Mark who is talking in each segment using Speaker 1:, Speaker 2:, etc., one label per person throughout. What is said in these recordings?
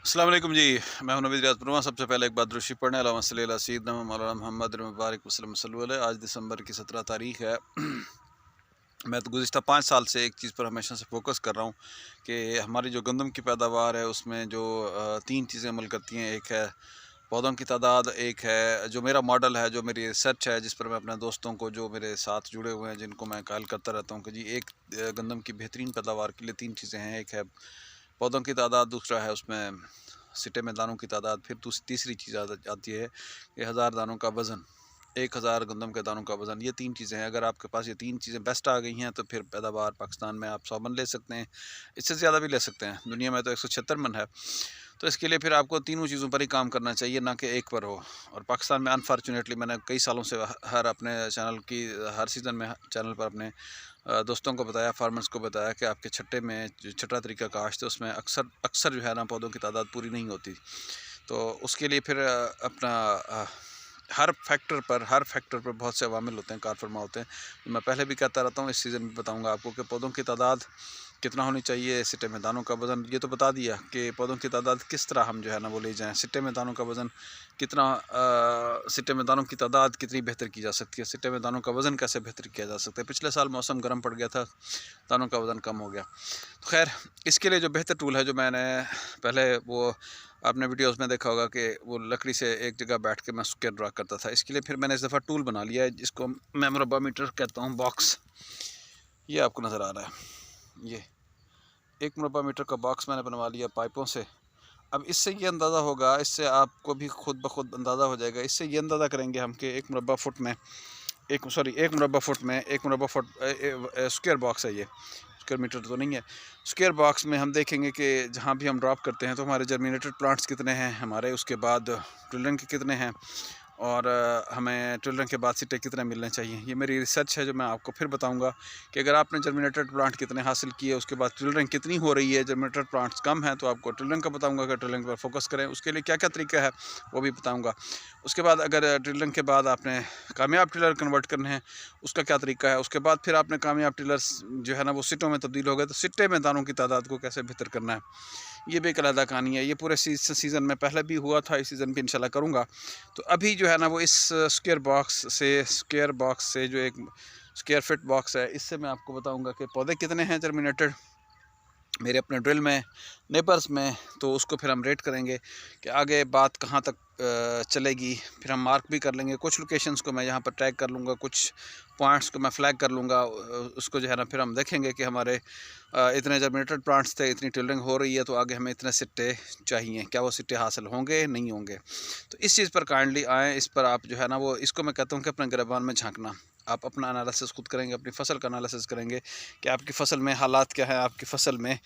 Speaker 1: अस्सलाम वालेकुम जी। मैं हूं नवीद रियाज़। सबसे पहले एक बात दुरूद पढ़ने अल्लाहुम्मा सल्ली अला सय्यिदना मौलाना मुहम्मद मुबारक वसल्लम सल्लल्लाहु अलैहि। आज दिसंबर की 17 तारीख है। मैं तो गुज़िश्ता 5 साल से एक चीज़ पर हमेशा से फ़ोकस कर रहा हूँ कि हमारी जो गंदम की पैदावार है उसमें जो 3 चीज़ें अमल करती हैं। एक है पौधों की तादाद, एक है जो मेरा मॉडल है, जो मेरी रिसर्च है, जिस पर मैं अपने दोस्तों को जो मेरे साथ जुड़े हुए हैं जिनको मैं कायल करता रहता हूँ कि जी एक गंदम की बेहतरीन पैदावार के लिए 3 चीज़ें हैं। एक है पौधों की तादाद, दूसरा है उसमें सिटे में दानों की तादाद, फिर तीसरी चीज़ आती है कि 1000 दानों का वज़न, 1000 गंदम के दानों का वज़न। ये 3 चीज़ें हैं। अगर आपके पास ये 3 चीज़ें बेस्ट आ गई हैं तो फिर पैदावार पाकिस्तान में आप 100 मन ले सकते हैं, इससे ज़्यादा भी ले सकते हैं। दुनिया में तो 176 मन है। तो इसके लिए फिर आपको तीनों चीज़ों पर ही काम करना चाहिए, ना कि एक पर हो। और पाकिस्तान में अनफॉर्चुनेटली मैंने कई सालों से हर अपने चैनल की हर सीज़न में चैनल पर अपने दोस्तों को बताया, फार्मर्स को बताया कि आपके छट्टे में जो छठा तरीका काश्त है उसमें अक्सर अक्सर जो है ना पौधों की तादाद पूरी नहीं होती। तो उसके लिए फिर अपना हर फैक्टर पर बहुत से अवामिल होते हैं, कार फरमा होते हैं। तो मैं पहले भी कहता रहता हूँ, इस सीज़न में बताऊँगा आपको कि पौधों की तादाद कितना होनी चाहिए, सिट्टे में दानों का वज़न ये तो बता दिया कि पौधों की तादाद किस तरह हम जो है ना वो ले जाएँ। सिट्टे में दानों का वज़न कितना, सिट्टे में दानों की तादाद कितनी बेहतर की जा सकती है, सिट्टे में दानों का वज़न कैसे बेहतर किया जा सकता है। पिछले साल मौसम गर्म पड़ गया था, दानों का वज़न कम हो गया। तो खैर इसके लिए जो बेहतर टूल है, जो मैंने पहले वो आपने वीडियोस में देखा होगा कि वो लकड़ी से एक जगह बैठ के मैं स्क्वायर ड्रा करता था। इसके लिए फिर मैंने इस दफ़ा टूल बना लिया है जिसको मैं मुरब्बा मीटर कहता हूँ, बॉक्स। ये आपको नज़र आ रहा है, ये एक मुरब्बा मीटर का बॉक्स मैंने बनवा लिया पाइपों से। अब इससे ये अंदाज़ा होगा, इससे आपको भी खुद ब खुद अंदाज़ा हो जाएगा। इससे ये अंदाज़ा करेंगे हम कि एक मुरब्बा फुट में एक मुरब्बा फुट में एक मुरब्बा फुट स्क्वायर बॉक्स है ये, स्क्वायर मीटर तो नहीं है। स्क्वायर बॉक्स में हम देखेंगे कि जहाँ भी हम ड्रॉप करते हैं तो हमारे जर्मिनेटेड प्लांट्स कितने हैं हमारे, उसके बाद ट्रिलियन के कितने हैं, और हमें ट्रिलियन के बाद सिट्टे कितने मिलने चाहिए। ये मेरी रिसर्च है जो मैं आपको फिर बताऊंगा कि अगर आपने जर्मिनेटेड प्लांट कितने हासिल किए, उसके बाद ट्रिलियन कितनी हो रही है, जर्मिनेटेड प्लांट्स कम हैं तो आपको ट्रिलियन का बताऊंगा कि ट्रिलियन पर फोकस करें, उसके लिए क्या क्या तरीका है वो भी बताऊंगा। उसके बाद अगर ट्रिलियन के बाद आपने कामयाब टिलर कन्वर्ट करने हैं, उसका क्या तरीका है। उसके बाद फिर आपने कामयाब टिलर्स जो है ना वो सिटों में तब्दील हो गए तो सिट्टे में दानों की तादाद को कैसे बेहतर करना है, ये भी एक अलग कहानी है। ये पूरे सीज़न में पहले भी हुआ था, इस सीज़न भी इंशाल्लाह करूँगा। तो अभी जो है ना वो इस स्क्वायर बॉक्स से जो एक स्क्वायर फिट बॉक्स है, इससे मैं आपको बताऊँगा कि पौधे कितने हैं जर्मिनेटेड मेरे अपने ड्रिल में, नेबर्स में। तो उसको फिर हम रेट करेंगे कि आगे बात कहाँ तक चलेगी। फिर हम मार्क भी कर लेंगे, कुछ लोकेशंस को मैं यहाँ पर टैग कर लूँगा, कुछ पॉइंट्स को मैं फ्लैग कर लूँगा। उसको जो है ना फिर हम देखेंगे कि हमारे इतने जर्मिनेटेड प्लांट्स थे, इतनी टिलरिंग हो रही है, तो आगे हमें इतने सिट्टे चाहिए, क्या वो सिट्टे हासिल होंगे नहीं होंगे। तो इस चीज़ पर काइंडली आएँ, इस पर आप जो है ना वो, इसको मैं कहता हूँ कि अपने गिरबान में झांकना। आप अपना एनालिसिस खुद करेंगे, अपनी फ़सल का एनालिसिस करेंगे कि आपकी फ़सल में हालात क्या है, आपकी फ़सल में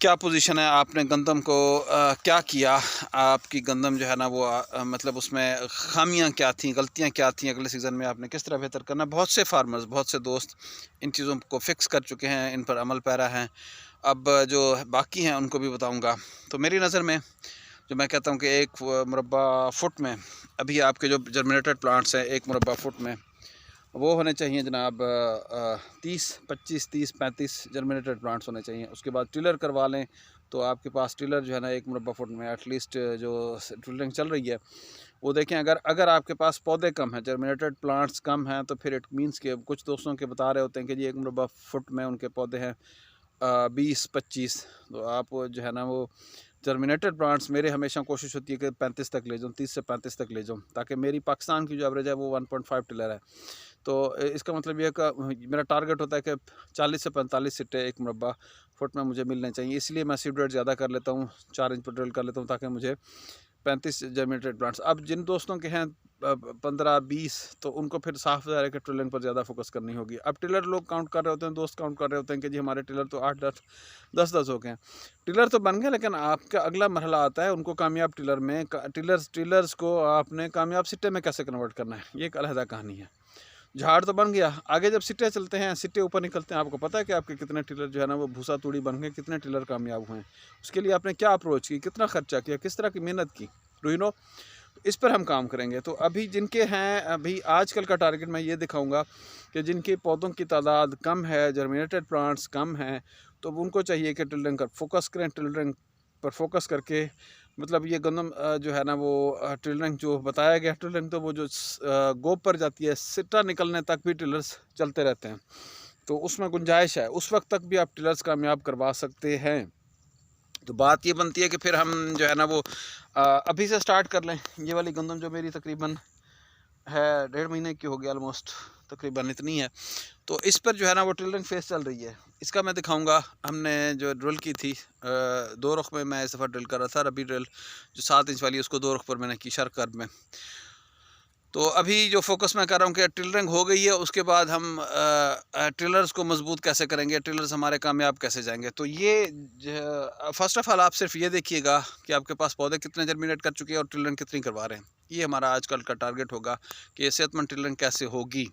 Speaker 1: क्या पोजीशन है, आपने गंदम को क्या किया, आपकी गंदम जो है ना वो मतलब उसमें खामियां क्या थीं, गलतियां क्या थीं, अगले सीज़न में आपने किस तरह बेहतर करना। बहुत से फार्मर्स, बहुत से दोस्त इन चीज़ों को फिक्स कर चुके हैं, इन पर अमल पैरा हैं। अब जो बाकी हैं उनको भी बताऊंगा। तो मेरी नज़र में जो मैं कहता हूँ कि एक मुरब्बा फुट में अभी आपके जो जर्मिनेटेड प्लांट्स हैं, एक मुरब्बा फुट में वो होने चाहिए जनाब 30-25-30-35 जर्मिनेटेड प्लांट्स होने चाहिए। उसके बाद टिलर करवा लें तो आपके पास टिलर जो है ना एक मुरब्बा फुट में एटलीस्ट जो टिलरिंग चल रही है वो देखें। अगर अगर आपके पास पौधे कम हैं, जर्मिनेटेड प्लांट्स कम हैं, तो फिर इट मीन्स के कुछ दोस्तों के बता रहे होते हैं कि जी एक मुरब्बा फुट में उनके पौधे हैं 20-25। तो आप जो है ना वो जर्मिनेटेड प्लांट्स, मेरे हमेशा कोशिश होती है कि 35 तक ले जाऊँ, 30 से 35 तक ले जाऊँ, ताकि मेरी पाकिस्तान की जो एवरेज है वो 1.5 टिलर है। तो इसका मतलब ये है कि मेरा टारगेट होता है कि 40 से 45 सिट्टे एक मुरब्बा फुट में मुझे मिलने चाहिए। इसलिए मैं सीड रेट ज़्यादा कर लेता हूँ, 4 इंच पर ड्रिल कर लेता हूँ, ताकि मुझे 35 जर्मिनेटेड प्लांट्स। अब जिन दोस्तों के हैं 15-20, तो उनको फिर साफ ज़ाहिर है कि टिलरिंग पर ज़्यादा फोकस करनी होगी। अब टिलर लोग काउंट कर रहे होते हैं, दोस्त काउंट कर रहे होते हैं कि जी हमारे टिलर तो 8-10 10-10 हो गए हैं। टिलर तो बन गए, लेकिन आपका अगला मरहला आता है उनको कामयाब टिलर में, टिलर्स को आपने कामयाब सिट्टे में कैसे कन्वर्ट करना है, ये एक अलग कहानी है। झाड़ तो बन गया, आगे जब सिट्टे चलते हैं, सिट्टे ऊपर निकलते हैं, आपको पता है कि आपके कितने टिलर जो है ना वो भूसा तूड़ी बन गए, कितने टिलर कामयाब हुए हैं। उसके लिए आपने क्या अप्रोच की, कितना खर्चा किया, किस तरह की मेहनत की, डू यू नो। इस पर हम काम करेंगे। तो अभी जिनके हैं, अभी आजकल का टारगेट मैं ये दिखाऊंगा कि जिनके पौधों की तादाद कम है, जर्मिनेटेड प्लांट्स कम हैं, तो उनको चाहिए कि टिलरिंग कर फोकस करें, टिलरिंग पर फोकस करके, मतलब ये गंदम जो है ना वो टिलरिंग जो बताया गया टिलरिंग, तो वो जो गोब पर जाती है सिट्टा निकलने तक भी टिलर्स चलते रहते हैं, तो उसमें गुंजाइश है, उस वक्त तक भी आप टिलर्स कामयाब करवा सकते हैं। तो बात ये बनती है कि फिर हम जो है ना वो अभी से स्टार्ट कर लें। ये वाली गंदम जो मेरी तकरीबन है 1.5 महीने की हो गई ऑलमोस्ट, तकरीबन इतनी है, तो इस पर जो है ना वो टिलरिंग फेस चल रही है। इसका मैं दिखाऊंगा, हमने जो ड्रिल की थी 2 रुख में मैं इस दफ़ा ड्रिल कर रहा था, अभी ड्रिल जो 7 इंच वाली उसको 2 रुख पर मैंने की शर्क कर्व में। तो अभी जो फ़ोकस मैं कर रहा हूँ कि टिलरिंग हो गई है, उसके बाद हम टिलर्स को मजबूत कैसे करेंगे, टिलर्स हमारे कामयाब कैसे जाएंगे। तो ये फ़र्स्ट ऑफ़ ऑल आप सिर्फ ये देखिएगा कि आपके पास पौधे कितने जर्मिनेट कर चुके हैं और टिलरिंग कितनी करवा रहे हैं। ये हमारा आजकल का टारगेट होगा कि सेहतमंद टिलरिंग कैसे होगी।